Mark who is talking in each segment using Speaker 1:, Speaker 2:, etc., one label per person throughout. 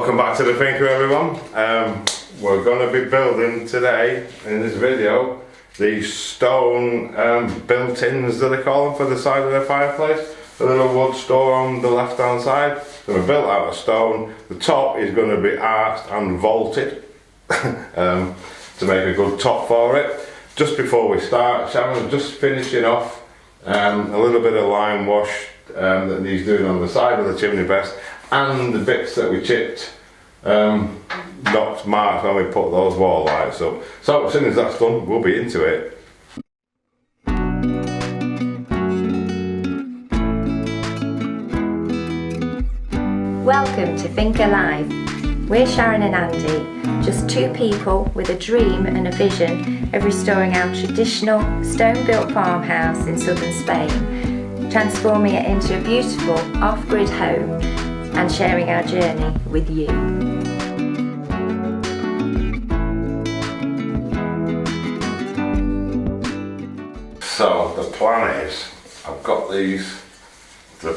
Speaker 1: Welcome back to the Thinker, everyone. We're going to be building today in this video these stone built-ins that they call them for the side of the fireplace. A little wood store on the left hand side. So we're built out of stone. The top is going to be arched and vaulted to make a good top for it. Just before we start, Sharon's just finishing off a little bit of lime wash that needs doing on the side of the chimney breast, and the bits that we chipped not marked when we put those wall lights up. So as soon as that's done, we'll be into it.
Speaker 2: Welcome to Thinker Live. We're Sharon and Andy, just two people with a dream and a vision of restoring our traditional stone-built farmhouse in southern Spain, transforming it into a beautiful off-grid home and sharing our journey with you.
Speaker 1: So the plan is, I've got these, the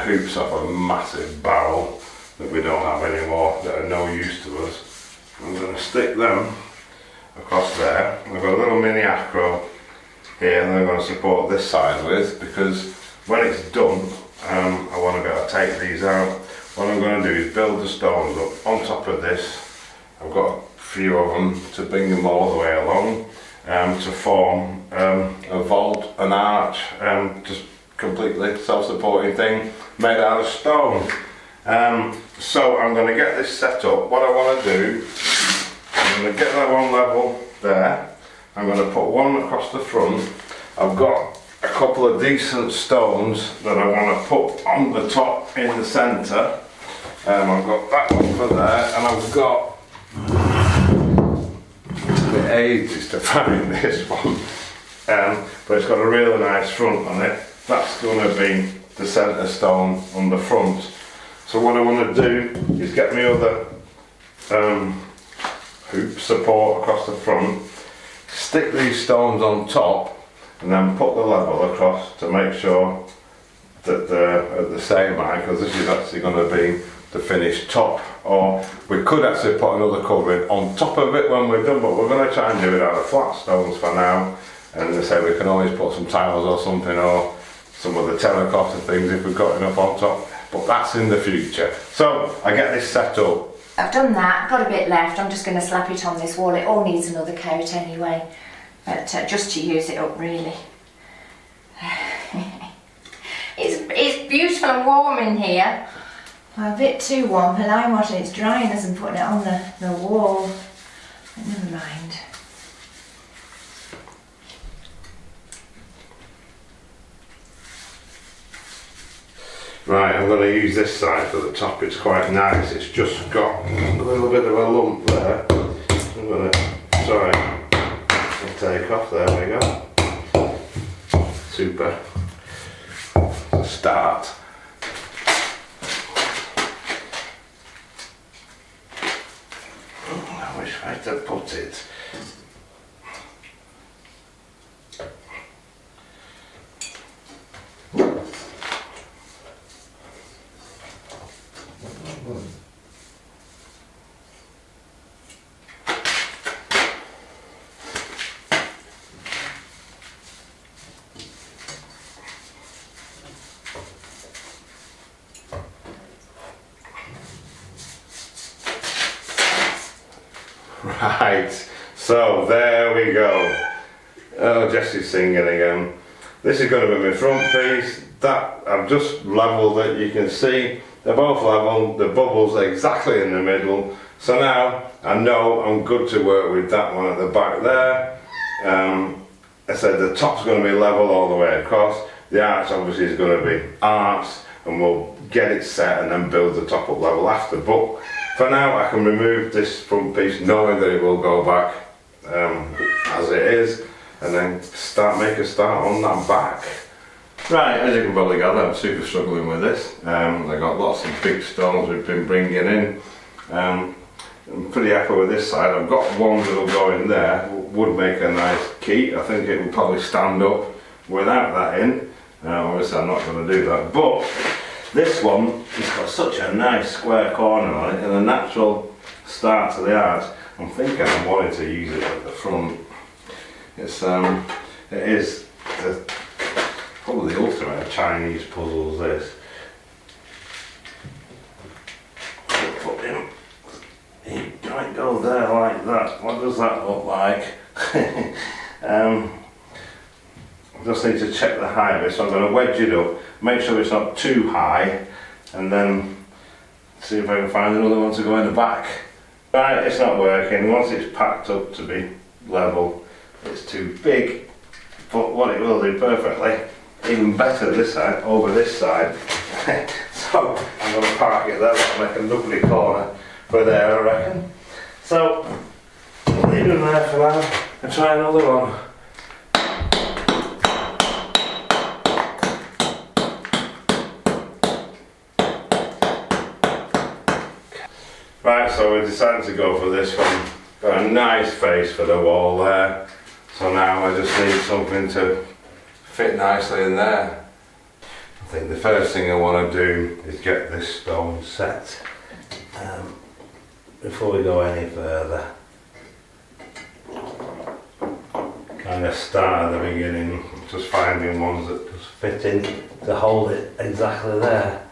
Speaker 1: hoops off a massive barrel that we don't have anymore, that are no use to us. I'm going to stick them across there. I've got a little mini acro here and I'm going to support this side with, because when it's done, I want to be able to take these out. What I'm going to do is build the stones up on top of this. I've got a few of them to bring them all the way along to form a vault, an arch, just completely self-supporting thing made out of stone. So I'm going to get this set up. What I want to do, I'm going to get that one level there. I'm going to put one across the front. I've got a couple of decent stones that I want to put on the top in the centre. I've got that one for there, and I've got the ages to find this one, but it's got a really nice front on it. That's going to be the centre stone on the front. So what I want to do is get my other hoop support across the front, stick these stones on top, and then put the level across to make sure that they're at the same height, because this is actually going to be the finished top. Or we could actually put another covering on top of it when we're done, but we're going to try and do it out of flat stones for now. And they say we can always put some tiles or something, or some of the terracotta things if we've got enough on top, but that's in the future. So I get this set up.
Speaker 2: I've done that, got a bit left. I'm just going to slap it on this wall. It all needs another coat anyway, but just to use it up really. It's beautiful and warm in here. A bit too warm for lime water. It's drying us and putting it on the wall. But never mind.
Speaker 1: Right, I'm going to use this side for the top. It's quite nice. It's just got a little bit of a lump there. I'm going to try and take off. There we go. Super. To start. Which way to put it? Right, so there we go. Oh, Jessie's singing again. This is going to be my front piece. That I've just levelled it. You can see they're both level. The bubble's exactly in the middle. So now I know I'm good to work with that one at the back there. I said the top's going to be level all the way across. The arch obviously is going to be arched, and we'll get it set and then build the top up level after. But for now I can remove this front piece knowing that it will go back as it is, and then make a start on that back. Right, as you can probably gather, I'm super struggling with this. I've got lots of big stones we've been bringing in. I'm pretty happy with this side. I've got one that'll go in there, would make a nice key. I think it would probably stand up without that in. Obviously I'm not going to do that, but This one, it's got such a nice square corner on it and a natural start to the arch. I'm thinking I'm wanting to use it at the front. It is probably the ultimate of Chinese puzzles, this. Put him, he might go there like that. What does that look like? Just need to check the height of it, so I'm going to wedge it up, make sure it's not too high, and then see if I can find another one to go in the back. Right, it's not working. Once it's packed up to be level, it's too big, but what it will do perfectly, even better this side, over this side. So I'm going to park it there, that'll make a lovely corner for there, I reckon. So I'll leave them there for now and try another one. Right, so we decided to go for this one. Got a nice face for the wall there. So now I just need something to fit nicely in there. I think the first thing I want to do is get this stone set before we go any further. Kind of start at the beginning, just finding ones that just fit in to hold it exactly there.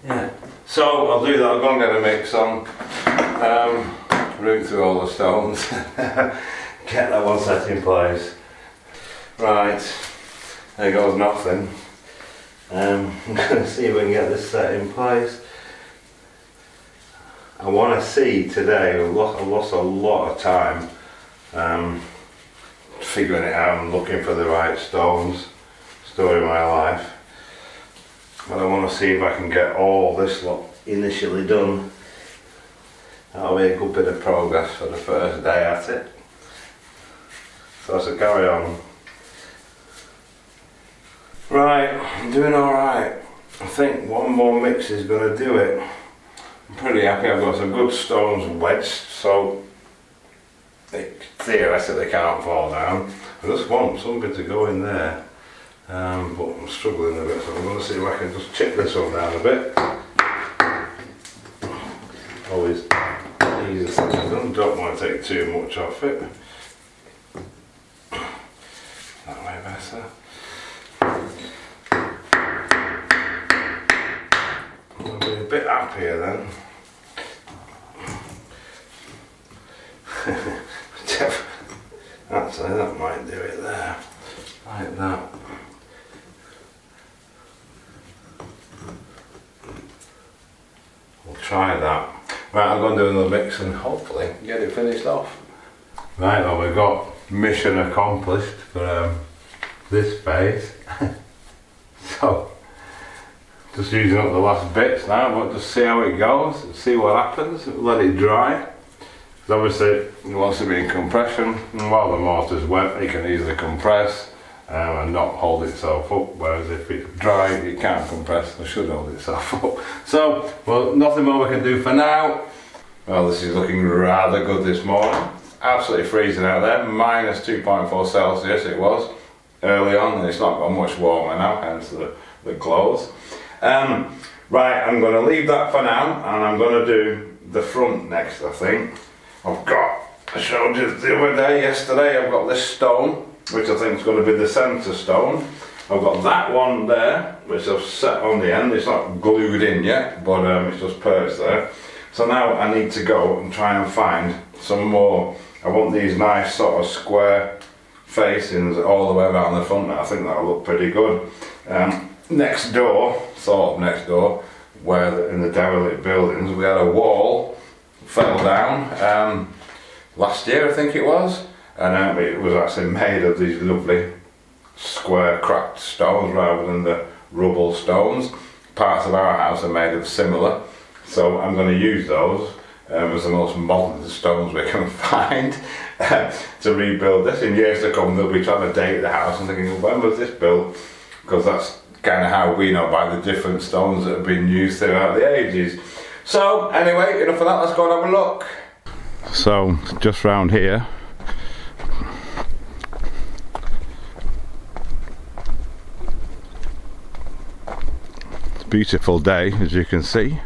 Speaker 1: Yeah, so I'll do that. I'll go and get a mix on, root through all the stones, get that one set in place. Right, there goes nothing. I'm going to see if we can get this set in place. I want to see today, I've lost a lot of time figuring it out and looking for the right stones, story of my life. But I want to see if I can get all this lot initially done. That'll be a good bit of progress for the first day at it. So carry on. Right, I'm doing alright. I think one more mix is going to do it. I'm pretty happy. I've got some good stones wedged, so they theoretically can't fall down. I just want something to go in there. But I'm struggling a bit, so I'm going to see if I can just chip this one down a bit. Always easier said than done. Don't want to take too much off it. That way better. I'll be a bit happier then. Actually, that might do it there. Like that. We'll try that. Right, I'm going to do another mix and hopefully get it finished off. Right, well, we've got mission accomplished for this phase. So, just using up the last bits now, but just see how it goes, see what happens, let it dry. Because obviously it wants to be in compression, and while the mortar's wet it can easily compress and not hold itself up, whereas if it's dry it can't compress, it should hold itself up. So, well, nothing more we can do for now. Well, this is looking rather good this morning. Absolutely freezing out there, minus 2.4 Celsius it was early on, and it's not got much warmer now, hence the clothes. Right, I'm going to leave that for now, and I'm going to do the front next, I think. I showed you the other day, yesterday, I've got this stone, which I think is going to be the centre stone. I've got that one there, which I've set on the end. It's not glued in yet, but it's just perched there. So now I need to go and try and find some more. I want these nice sort of square facings all the way around the front. I think that'll look pretty good. Next door, sort of next door, where in the derelict buildings, we had a wall fell down last year, I think it was, and it was actually made of these lovely square cracked stones rather than the rubble stones. Parts of our house are made of similar, so I'm going to use those as the most modern stones we can find to rebuild this. In years to come they'll be trying to date the house and thinking, well, when was this built? Because that's kind of how we know by the different stones that have been used throughout the ages. So anyway, enough of that, let's go and have a look. So just round here Beautiful day, as you can see,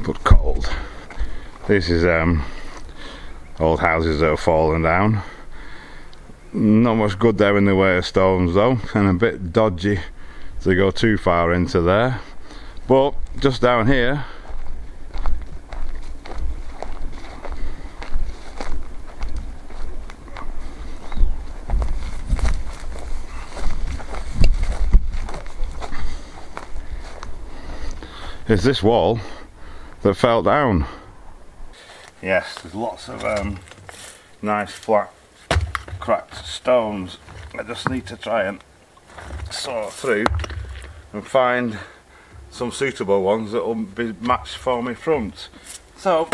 Speaker 1: but cold. This is old houses that have fallen down. Not much good there in the way of stones though, and a bit dodgy to go too far into there. But just down here, is this wall that fell down. Yes, there's lots of nice flat cracked stones. I just need to try and sort through and find some suitable ones that will be matched for my front. So,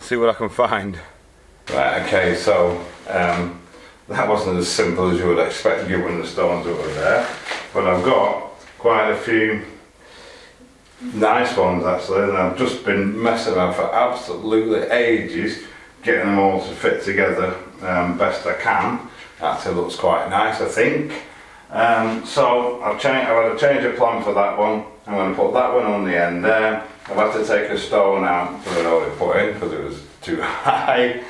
Speaker 1: see what I can find. Right, okay, so that wasn't as simple as you would expect given the stones over there, but I've got quite a few nice ones actually, and I've just been messing around for absolutely ages getting them all to fit together best I can. Actually looks quite nice, I think. So I've had a change of plan for that one. I'm going to put that one on the end there. I've had to take a stone out that I'd already put in because it was too high.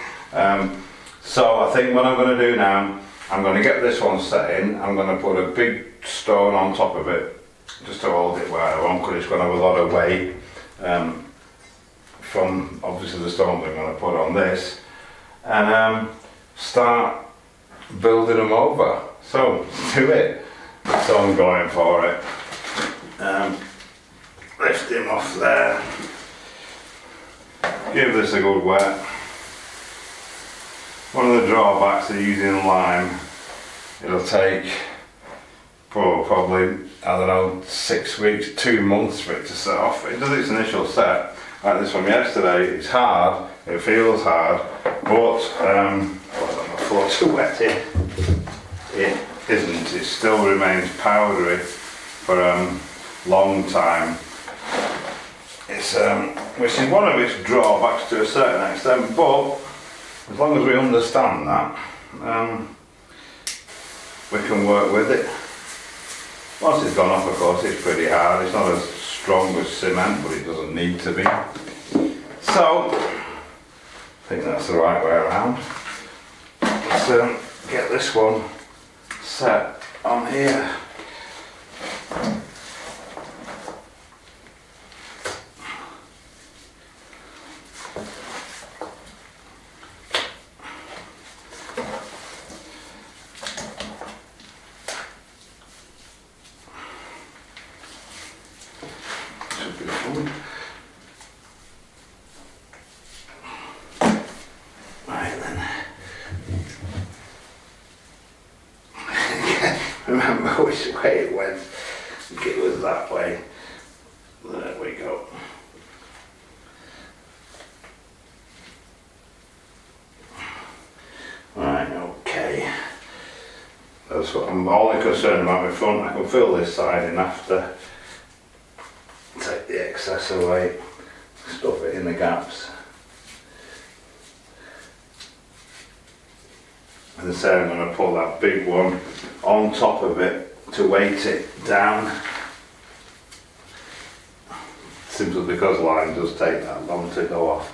Speaker 1: So I think what I'm going to do now, I'm going to get this one set in. I'm going to put a big stone on top of it just to hold it where I want, because it's going to have a lot of weight from obviously the stones I'm going to put on this, and start building them over. So do it. So I'm going for it. Lift him off there. Give this a good wet. One of the drawbacks of using lime, it'll take probably, I don't know, 6 weeks, 2 months for it to set off. It does its initial set, like this one yesterday. It's hard, it feels hard, but my floor's too wet here. It isn't, it still remains powdery for a long time. It's which is one of its drawbacks to a certain extent, but as long as we understand that, we can work with it. Once it's gone off, of course, it's pretty hard. It's not as strong as cement, but it doesn't need to be. So, I think that's the right way around. Let's get this one set on here. Right then. Remember which way it went. I think it was that way. There we go. Right, okay. That's what I'm only concerned about my front. I can fill this side in after. Take the excess away, stuff it in the gaps. And then I'm going to pull that big one on top of it to weight it down. Simply because lime does take that long to go off.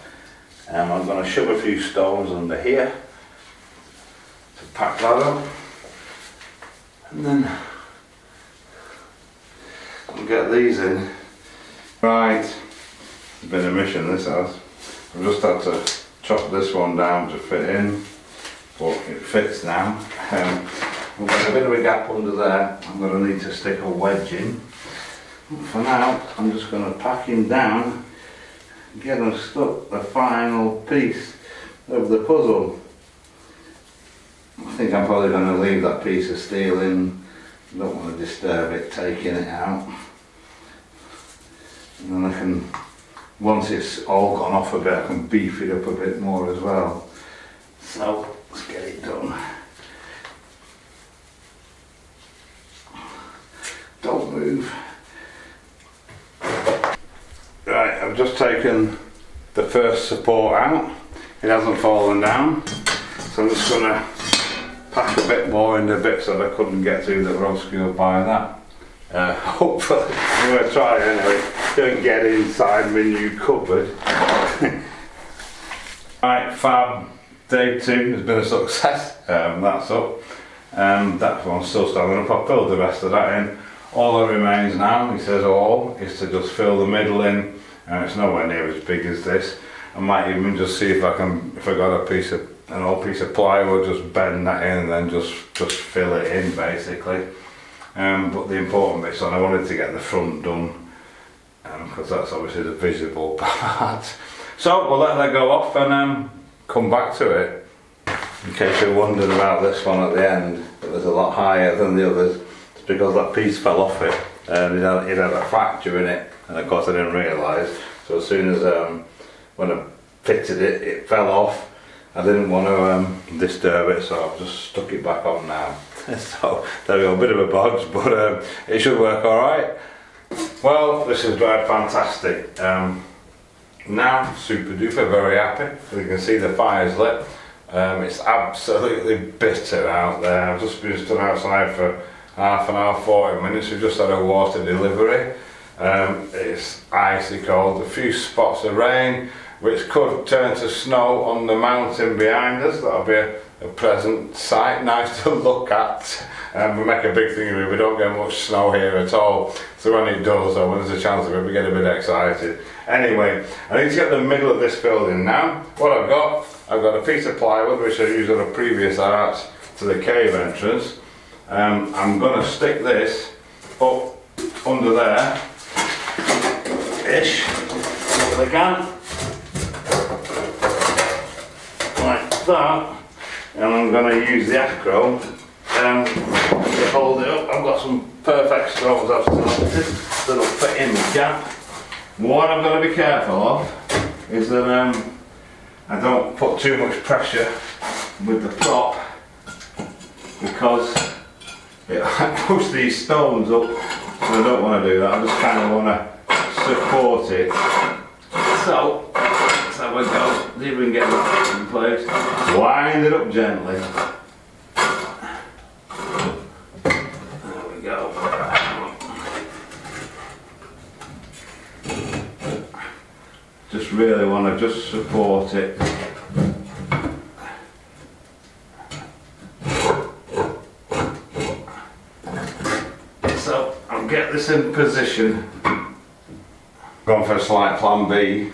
Speaker 1: I'm going to shove a few stones under here to pack that up. And then I'll get these in. Right, it's been a mission this has. I've just had to chop this one down to fit in, but it fits now. We've got a bit of a gap under there. I'm going to need to stick a wedge in. For now, I'm just going to pack him down, get him stuck the final piece of the puzzle. I think I'm probably going to leave that piece of steel in. I don't want to disturb it taking it out. And then I can, once it's all gone off a bit, I can beef it up a bit more as well. So, let's get it done. Don't move. Right, I've just taken the first support out. It hasn't fallen down. So I'm just going to pack a bit more in the bits that I couldn't get to that were obscured by that. Hopefully, I'm going to try it anyway. Don't get inside my new cupboard. Right, fab. Day 2 has been a success. That's up. That one's still standing up. I've filled the rest of that in. All that remains now, he says all, is to just fill the middle in. It's nowhere near as big as this. I might even just see if I got an old piece of plywood, just bend that in and then just fill it in basically. But the important bit's on, I wanted to get the front done because that's obviously the visible part. So we'll let that go off and come back to it. In case you're wondering about this one at the end, it was a lot higher than the others. It's because that piece fell off it and it had a fracture in it, and of course I didn't realise. So as soon as when I fitted it, it fell off. I didn't want to disturb it, so I've just stuck it back on now. So there we go, a bit of a bodge, but it should work alright. Well, this has dried fantastic. Now, super duper very happy. You can see the fire's lit. It's absolutely bitter out there. I've just been stood outside for half an hour, 40 minutes. We've just had a water delivery. It's icy cold, a few spots of rain, which could turn to snow on the mountain behind us. That'll be a pleasant sight, nice to look at. We make a big thing of it, we don't get much snow here at all. So when it does, or when there's a chance of it, we get a bit excited. Anyway, I need to get the middle of this filled in now. What I've got a piece of plywood, which I used on a previous arch to the cave entrance. I'm going to stick this up under there, ish, if I can, like that, and I'm going to use the acro to hold it up. I've got some perfect stones I've selected that'll fit in the gap. What I'm going to be careful of is that I don't put too much pressure with the prop, because it pushes these stones up, and I don't want to do that. I just kind of want to support it. So, let's have a go. See if we can get that in place. Wind it up gently. There we go. Just really want to just support it. So I'll get this in position. Gone for a slight plan B.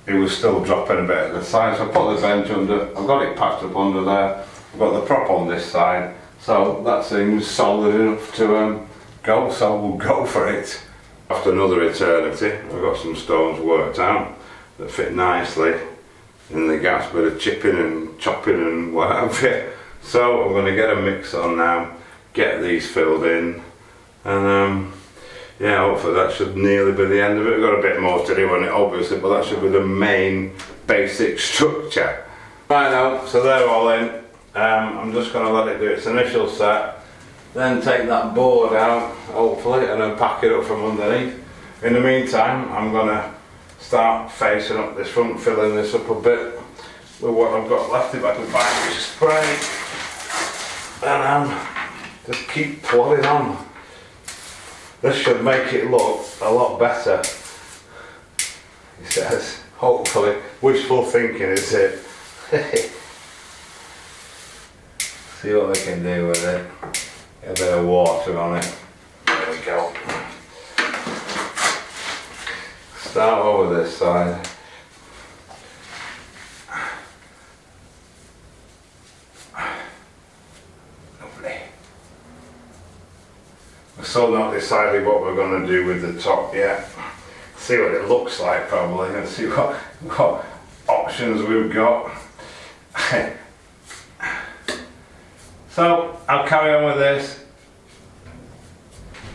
Speaker 1: It was still dropping a bit at the side, so I put the bench under. I've got it packed up under there. I've got the prop on this side, so that seems solid enough to go. So we'll go for it. After another eternity, I've got some stones worked out that fit nicely in the gas, bit of chipping and chopping and what have you. So I'm going to get a mix on now, get these filled in, and yeah, hopefully that should nearly be the end of it. We've got a bit more to do on it obviously, but that should be the main basic structure. Right now, so they're all in. I'm just going to let it do its initial set, then take that board out, hopefully, and then pack it up from underneath. In the meantime, I'm going to start facing up this front, filling this up a bit with what I've got left, if I can find this spray, and just keep plodding on. This should make it look a lot better, he says, hopefully. Wishful thinking, is it? See what they can do with it. A bit of water on it. There we go. Start over this side. Lovely. We're still not decided what we're going to do with the top yet. See what it looks like probably, and see what options we've got. So I'll carry on with this.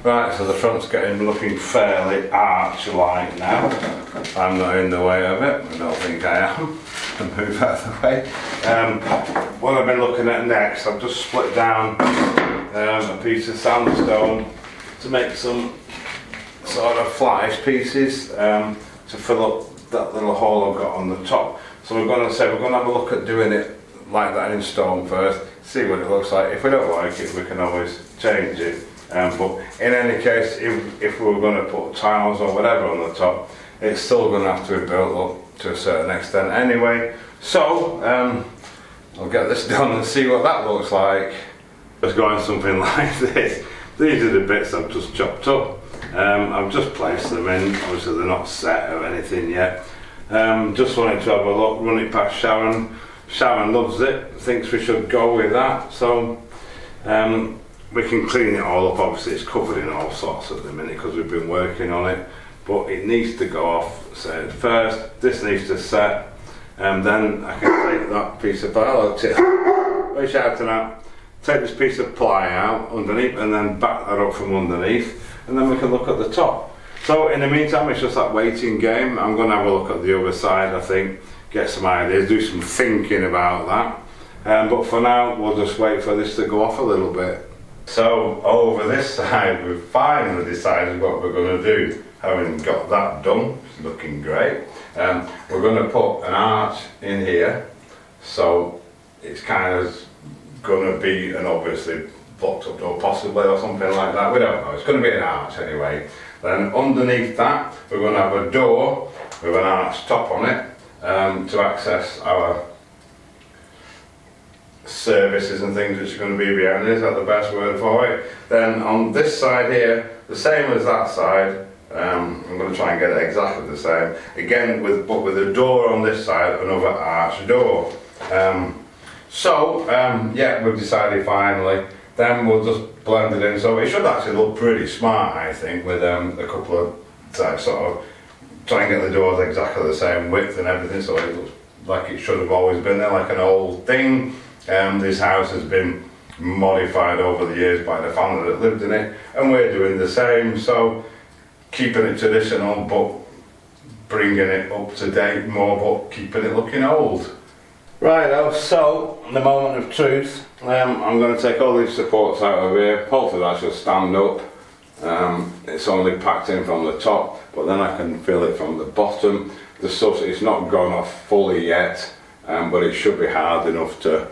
Speaker 1: Right, so the front's looking fairly arch-like now. I'm not in the way of it, I don't think I am. I'll move out of the way. What I've been looking at next, I've just split down a piece of sandstone to make some sort of flattish pieces to fill up that little hole I've got on the top. So we're going to have a look at doing it like that in stone first, see what it looks like. If we don't like it, we can always change it. But in any case, if we were going to put tiles or whatever on the top, it's still going to have to be built up to a certain extent anyway. So I'll get this done and see what that looks like. Just going something like this. These are the bits I've just chopped up. I've just placed them in. Obviously they're not set or anything yet. Just wanted to have a look, run it past Sharon. Sharon loves it, thinks we should go with that. So we can clean it all up. Obviously it's covered in all sorts at the minute because we've been working on it. But it needs to go off. So first, this needs to set. And then I can take that piece of ply. Way shouting out. Take this piece of ply out underneath and then back that up from underneath. And then we can look at the top. So in the meantime, it's just that waiting game. I'm going to have a look at the other side, I think, get some ideas, do some thinking about that. But for now, we'll just wait for this to go off a little bit. So over this side, we've finally decided what we're going to do. Having got that done, it's looking great. We're going to put an arch in here. So it's kind of going to be an obviously blocked up door possibly or something like that. We don't know. It's going to be an arch anyway. Then underneath that, we're going to have a door with an arch top on it to access our services and things which are going to be behind it. Is that the best word for it? Then on this side here, the same as that side. I'm going to try and get it exactly the same. Again, but with a door on this side, another arch door. Yeah, we've decided finally. Then we'll just blend it in. So it should actually look pretty smart, I think, with a couple of sort of try and get the doors exactly the same width and everything, so it looks like it should have always been there, like an old thing. This house has been modified over the years by the family that lived in it, and we're doing the same. So keeping it traditional, but bringing it up to date more, but keeping it looking old. Right, so the moment of truth. I'm going to take all these supports out of here. Hopefully that should stand up. It's only packed in from the top, but then I can feel it from the bottom. The stuff, it's not gone off fully yet, but it should be hard enough to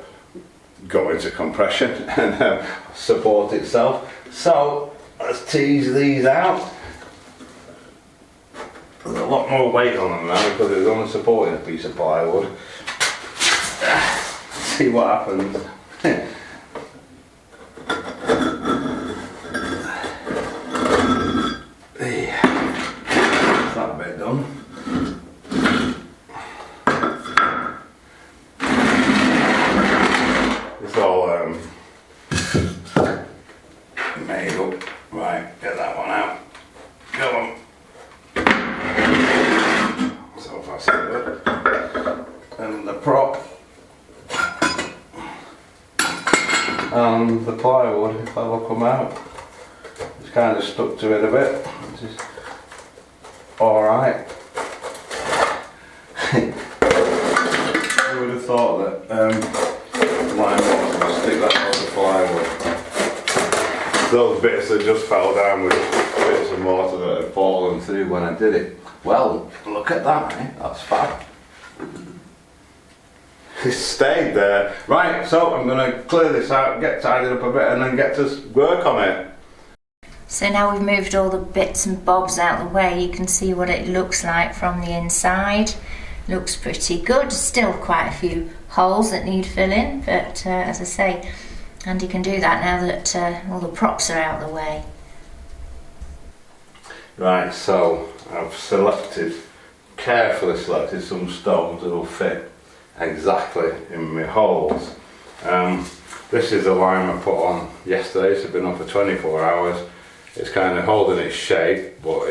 Speaker 1: go into compression and support itself. So let's tease these out. There's a lot more weight on them now because it's only supporting a piece of plywood. See what happens. That bit done. It's all made up. Right, get that one out. Come on. So far so good. And the prop. And the plywood, if that will come out. It's kind of stuck to it a bit, which is alright. I would have thought that lime was going to stick that on the plywood. Those bits that just fell down with bits of mortar that had fallen through when I did it. Well, look at that, eh? That's fab. It stayed there. Right, so I'm going to clear this out, get tidied up a bit and then get to work on it.
Speaker 2: So now we've moved all the bits and bobs out of the way, you can see what it looks like from the inside. Looks pretty good. Still quite a few holes that need filling, but as I say, Andy can do that now that all the props are out of the way.
Speaker 1: Right, so I've carefully selected some stones that will fit exactly in my holes. This is the lime I put on yesterday. It's been on for 24 hours. It's kind of holding its shape, but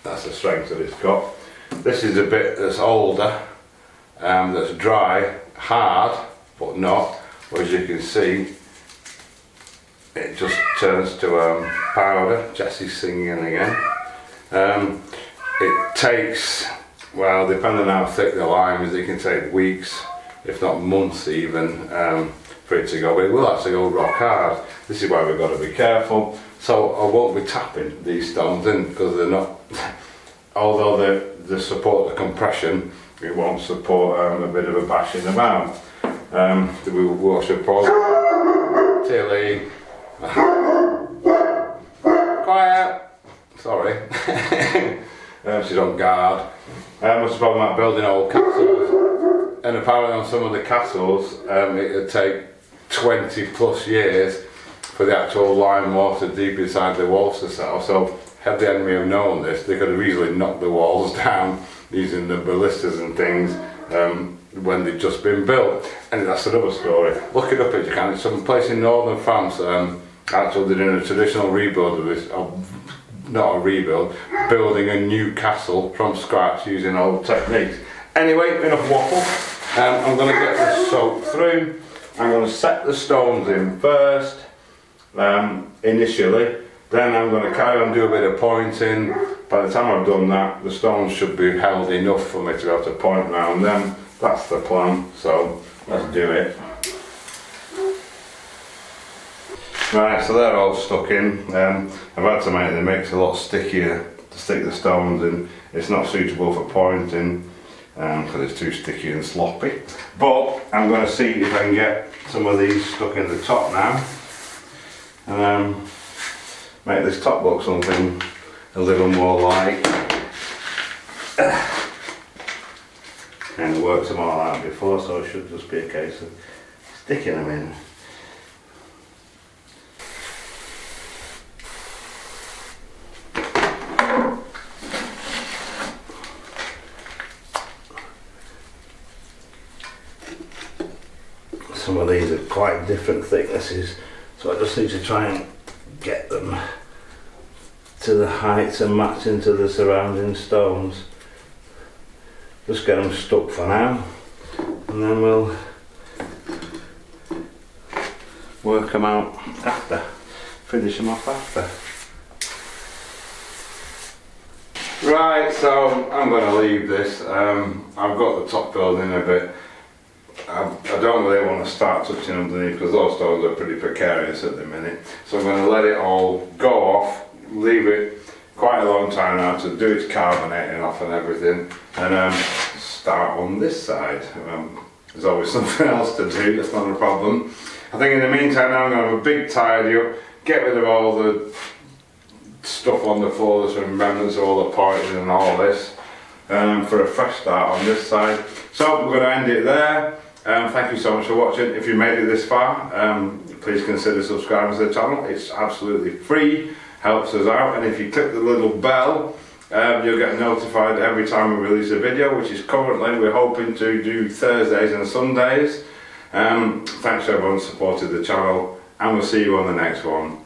Speaker 1: that's the strength that it's got. This is a bit that's older, that's dry, hard, but not. As you can see, it just turns to powder. Jesse's singing again. It takes, well, depending on how thick the lime is, it can take weeks, if not months even, for it to go, but it will actually go rock hard. This is why we've got to be careful. So I won't be tapping these stones in because they're not, although they support the compression, it won't support a bit of a bashing about. We should probably Tilly, Quiet! Sorry. She's on guard. What's the problem about building old castles? And apparently on some of the castles, it would take 20 plus years for the actual lime water deep inside the walls to settle. So had the enemy have known this, they could have easily knocked the walls down using the ballistas and things when they'd just been built. And that's another story. Look it up if you can. It's some place in northern France. Actually they're doing a traditional rebuild of this, not a rebuild, building a new castle from scratch using old techniques. Anyway, enough waffle. I'm going to get this soaked through. I'm going to set the stones in first, initially. Then I'm going to carry on, do a bit of pointing. By the time I've done that, the stones should be held enough for me to be able to point around them. That's the plan, so let's do it. Right, so they're all stuck in. I've had to make the mix a lot stickier to stick the stones in. It's not suitable for pointing because it's too sticky and sloppy. But I'm going to see if I can get some of these stuck in the top now. And make this top look something a little more like. And it worked them all out before, so it should just be a case of sticking them in. Some of these are quite different thicknesses, so I just need to try and get them to the heights and matching to the surrounding stones. Just get them stuck for now, and then we'll work them out after, finish them off after. Right, so I'm going to leave this. I've got the top filled in a bit. I don't really want to start touching underneath because those stones are pretty precarious at the minute. So I'm going to let it all go off, leave it quite a long time now to do its carbonating off and everything, and start on this side. There's always something else to do, that's not a problem. I think in the meantime now I'm going to have a big tidy up, get rid of all the stuff on the floor, there's some remnants of all the pointing and all this, for a fresh start on this side. So we're going to end it there. Thank you so much for watching. If you made it this far, please consider subscribing to the channel. It's absolutely free, helps us out, and if you click the little bell, you'll get notified every time we release a video, which is currently we're hoping to do Thursdays and Sundays. Thanks to everyone who supported the channel, and we'll see you on the next one.